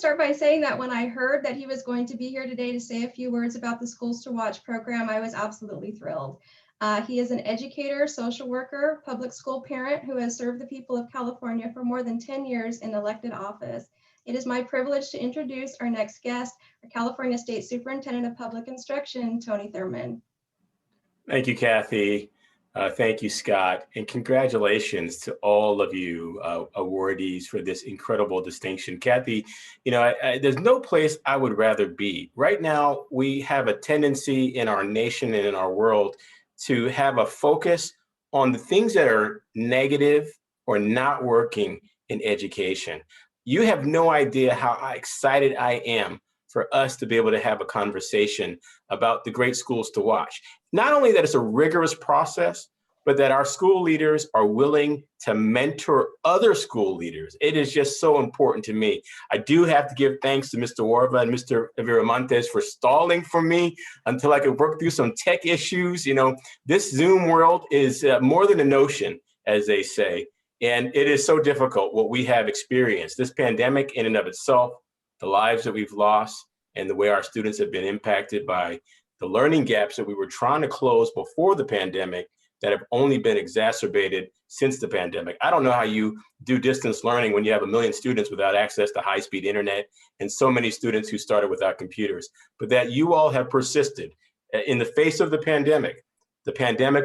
start by saying that when I heard that he was going to be here today to say a few words about the Schools to Watch program, I was absolutely thrilled. He is an educator, social worker, public school parent who has served the people of California for more than 10 years in elected office. It is my privilege to introduce our next guest, our California State Superintendent of Public Instruction, Tony Thurmond. Thank you, Kathy. Thank you, Scott. And congratulations to all of you awardees for this incredible distinction. Kathy, there's no place I would rather be. Right now, we have a tendency in our nation and in our world to have a focus on the things that are negative or not working in education. You have no idea how excited I am for us to be able to have a conversation about the great schools to watch. Not only that it's a rigorous process, but that our school leaders are willing to mentor other school leaders. It is just so important to me. I do have to give thanks to Mr. Warva and Mr. Viramontes for stalling for me until I could work through some tech issues. This Zoom world is more than a notion, as they say, and it is so difficult what we have experienced. This pandemic in and of itself, the lives that we've lost, and the way our students have been impacted by the learning gaps that we were trying to close before the pandemic that have only been exacerbated since the pandemic. I don't know how you do distance learning when you have 1 million students without access to high-speed internet and so many students who started without computers, but that you all have persisted in the face of the pandemic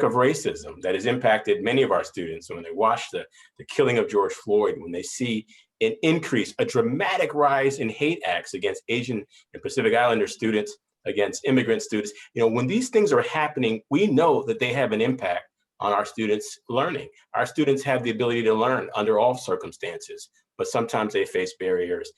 of racism that has impacted many of our students. When they watch the killing of George Floyd, when they see an increase, a dramatic rise in hate acts against Asian and Pacific Islander students, against immigrant students, when these things are happening, we know that they have an impact on our students' learning. Our students have the ability to learn under all circumstances, but sometimes they face barriers.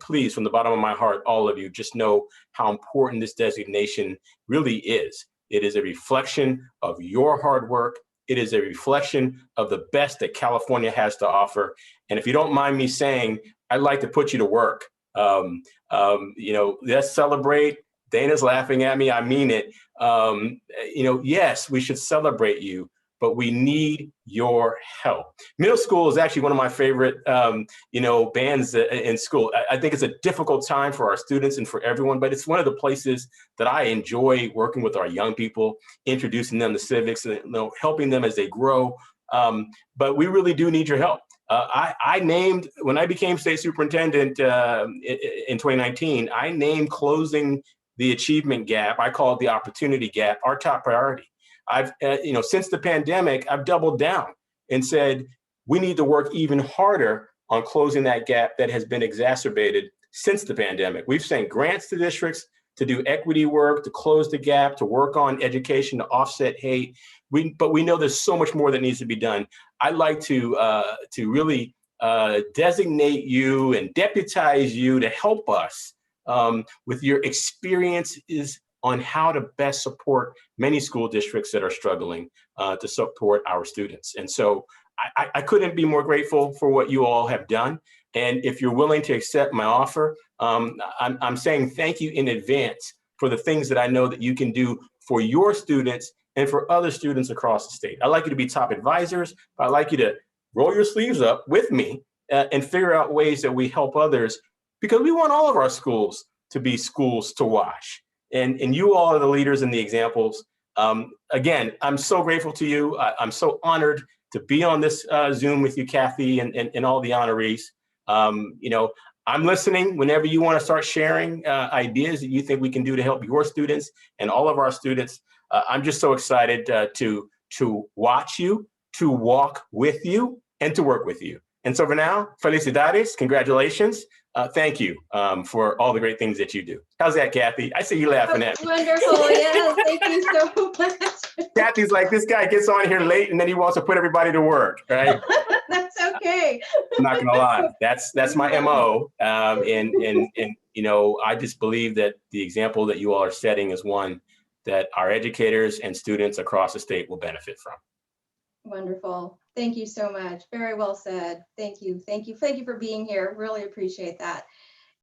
Please, from the bottom of my heart, all of you, just know how important this designation really is. It is a reflection of your hard work. It is a reflection of the best that California has to offer. And if you don't mind me saying, I'd like to put you to work. Let's celebrate. Dana's laughing at me. I mean it. Yes, we should celebrate you, but we need your help. Middle school is actually one of my favorite, bands in school. I think it's a difficult time for our students and for everyone, but it's one of the places that I enjoy working with our young people, introducing them to civics, and helping them as they grow. But we really do need your help. I named, when I became state superintendent in 2019, I named closing the achievement gap, I call it the opportunity gap, our top priority. I've, since the pandemic, I've doubled down and said, we need to work even harder on closing that gap that has been exacerbated since the pandemic. We've sent grants to districts to do equity work, to close the gap, to work on education, to offset hate. But we know there's so much more that needs to be done. I'd like to really designate you and deputize you to help us with your experiences on how to best support many school districts that are struggling to support our students. And so I couldn't be more grateful for what you all have done. And if you're willing to accept my offer, I'm saying thank you in advance for the things that I know that you can do for your students and for other students across the state. I'd like you to be top advisors, but I'd like you to roll your sleeves up with me and figure out ways that we help others, because we want all of our schools to be schools to watch. And you all are the leaders and the examples. Again, I'm so grateful to you. I'm so honored to be on this Zoom with you, Kathy, and all the honorees. I'm listening whenever you want to start sharing ideas that you think we can do to help your students and all of our students. I'm just so excited to watch you, to walk with you, and to work with you. And so for now, felicidades, congratulations. Thank you for all the great things that you do. How's that, Kathy? I see you laughing at me. Wonderful, yes, thank you so much. Kathy's like, this guy gets on here late and then he wants to put everybody to work, right? That's okay. I'm not gonna lie, that's my MO. I just believe that the example that you all are setting is one that our educators and students across the state will benefit from. Wonderful. Thank you so much. Very well said. Thank you. Thank you. Thank you for being here. Really appreciate that.